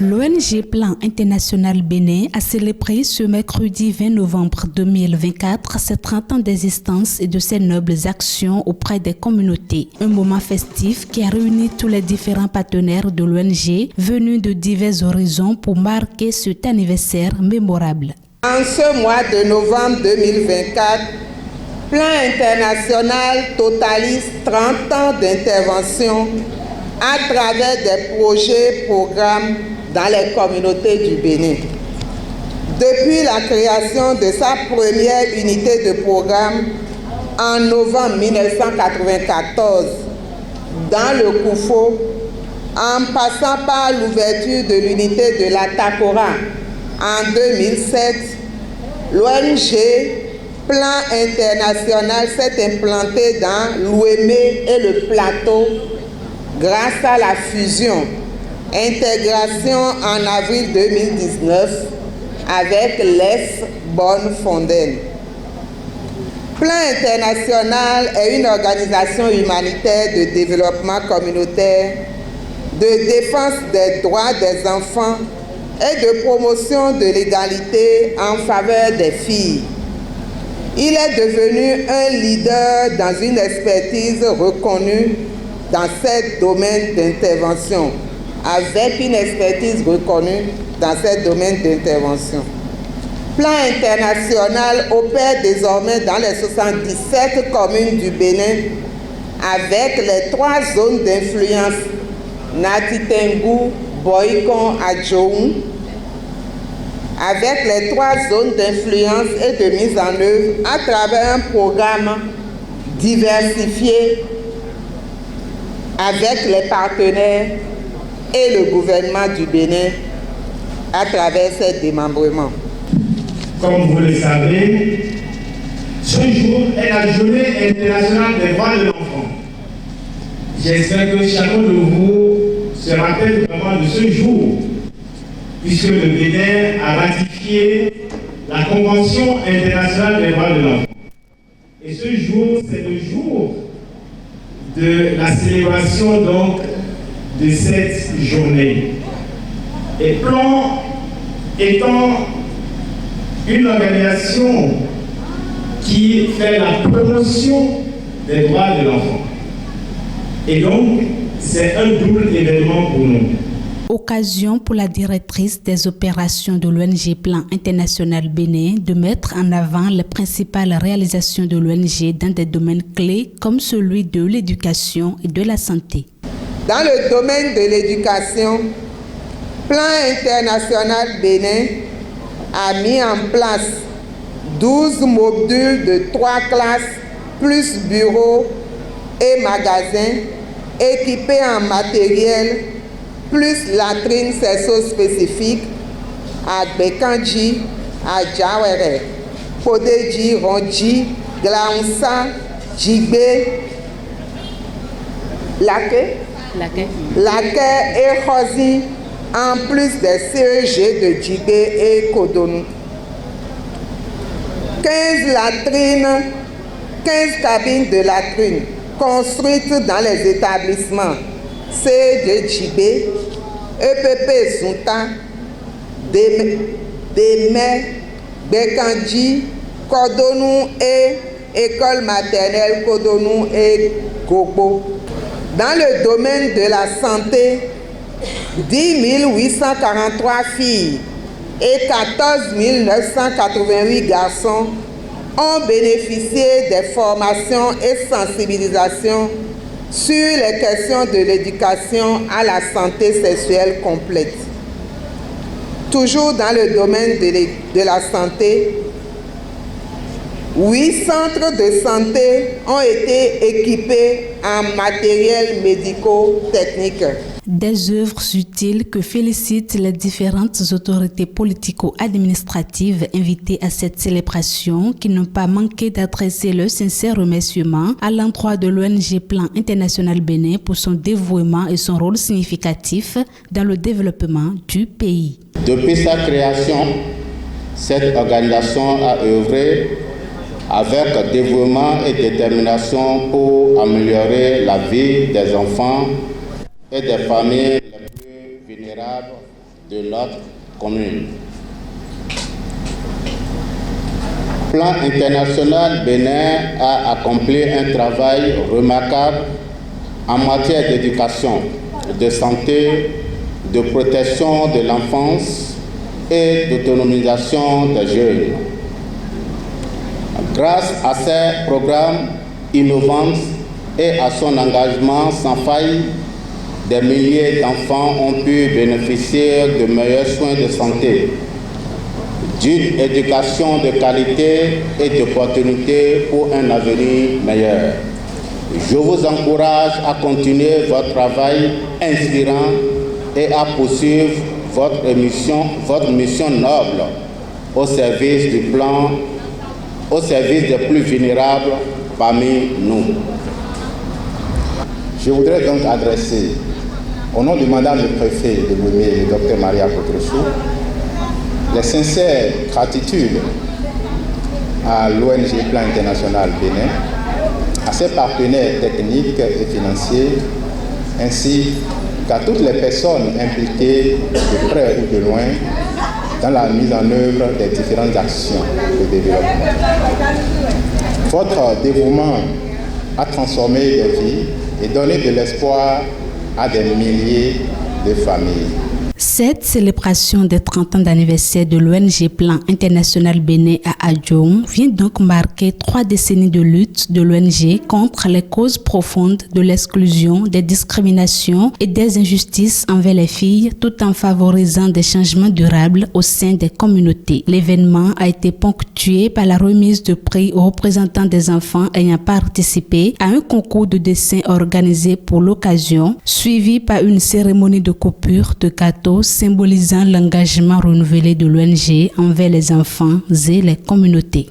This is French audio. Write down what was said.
L'ONG Plan International Bénin a célébré ce mercredi 20 novembre 2024 ses 30 ans d'existence et de ses nobles actions auprès des communautés. Un moment festif qui a réuni tous les différents partenaires de l'ONG venus de divers horizons pour marquer cet anniversaire mémorable. En ce mois de novembre 2024, Plan International totalise 30 ans d'intervention à travers des projets et programmes dans les communautés du Bénin. Depuis la création de sa première unité de programme en novembre 1994 dans le Koufo, en passant par l'ouverture de l'unité de la Takora en 2007, l'ONG Plan International s'est implantée dans l'Ouémé et le Plateau grâce à la fusion, intégration en avril 2019 avec l'ES Bonne-Fondaine. Plan International est une organisation humanitaire de développement communautaire, de défense des droits des enfants et de promotion de l'égalité en faveur des filles. Il est devenu un leader dans une expertise reconnue dans ces domaines d'intervention, avec une expertise reconnue dans ces domaines d'intervention. Plan International opère désormais dans les 77 communes du Bénin avec les 3 zones d'influence, Natitengu, Boikon, Adjoum, avec les 3 zones d'influence et de mise en œuvre à travers un programme diversifié avec les partenaires et le gouvernement du Bénin à travers ces démembrements. Comme vous le savez, ce jour est la journée internationale des droits de l'enfant. J'espère que chacun de vous se rappelle vraiment de ce jour, puisque le Bénin a ratifié la Convention internationale des droits de l'enfant. Et ce jour, c'est le jour de la célébration donc de cette journée. Et Plan étant une organisation qui fait la promotion des droits de l'enfant. Et donc, c'est un double événement pour nous. Occasion pour la directrice des opérations de l'ONG Plan International Bénin de mettre en avant les principales réalisations de l'ONG dans des domaines clés comme celui de l'éducation et de la santé. Dans le domaine de l'éducation, Plan International Bénin a mis en place 12 modules de 3 classes plus bureaux et magasins équipés en matériel plus latrines spécifiques à Bekanji, à Djawere, Podeji, Ronji, Glaonsa, Djibé, Laké et Khosi, en plus des CEG de Djibé et Cotonou. 15 latrines, 15 cabines de latrines construites dans les établissements CEG Djibé, EPP Zunta, Démé, Bekanji, Cotonou et École maternelle Cotonou et Gobo. Dans le domaine de la santé, 10 843 filles et 14 988 garçons ont bénéficié des formations et sensibilisations sur les questions de l'éducation à la santé sexuelle complète. Toujours dans le domaine de la santé, 8 centres de santé ont été équipés en matériel médico-technique. Des œuvres utiles que félicitent les différentes autorités politico-administratives invitées à cette célébration qui n'ont pas manqué d'adresser leur sincère remerciement à l'endroit de l'ONG Plan International Bénin pour son dévouement et son rôle significatif dans le développement du pays. Depuis sa création, cette organisation a œuvré avec dévouement et détermination pour améliorer la vie des enfants et des familles les plus vulnérables de notre commune. Plan international Bénin a accompli un travail remarquable en matière d'éducation, de santé, de protection de l'enfance et d'autonomisation des jeunes. Grâce à ces programmes innovants et à son engagement sans faille, des milliers d'enfants ont pu bénéficier de meilleurs soins de santé, d'une éducation de qualité et d'opportunités pour un avenir meilleur. Je vous encourage à continuer votre travail inspirant et à poursuivre votre mission noble au service du plan, au service des plus vulnérables parmi nous. Je voudrais donc adresser, au nom du Madame le Préfet de Lomé, le Dr Maria Potrechou, les sincères gratitudes à l'ONG Plan International Bénin, à ses partenaires techniques et financiers, ainsi qu'à toutes les personnes impliquées de près ou de loin dans la mise en œuvre des différentes actions de développement. Votre dévouement a transformé des vies et donné de l'espoir à des milliers de familles. Cette célébration des 30 ans d'anniversaire de l'ONG Plan International Bénin à Adjoum vient donc marquer 3 décennies de lutte de l'ONG contre les causes profondes de l'exclusion, des discriminations et des injustices envers les filles, tout en favorisant des changements durables au sein des communautés. L'événement a été ponctué par la remise de prix aux représentants des enfants ayant participé à un concours de dessin organisé pour l'occasion, suivi par une cérémonie de coupure de gâteaux symbolisant l'engagement renouvelé de l'ONG envers les enfants et les communautés.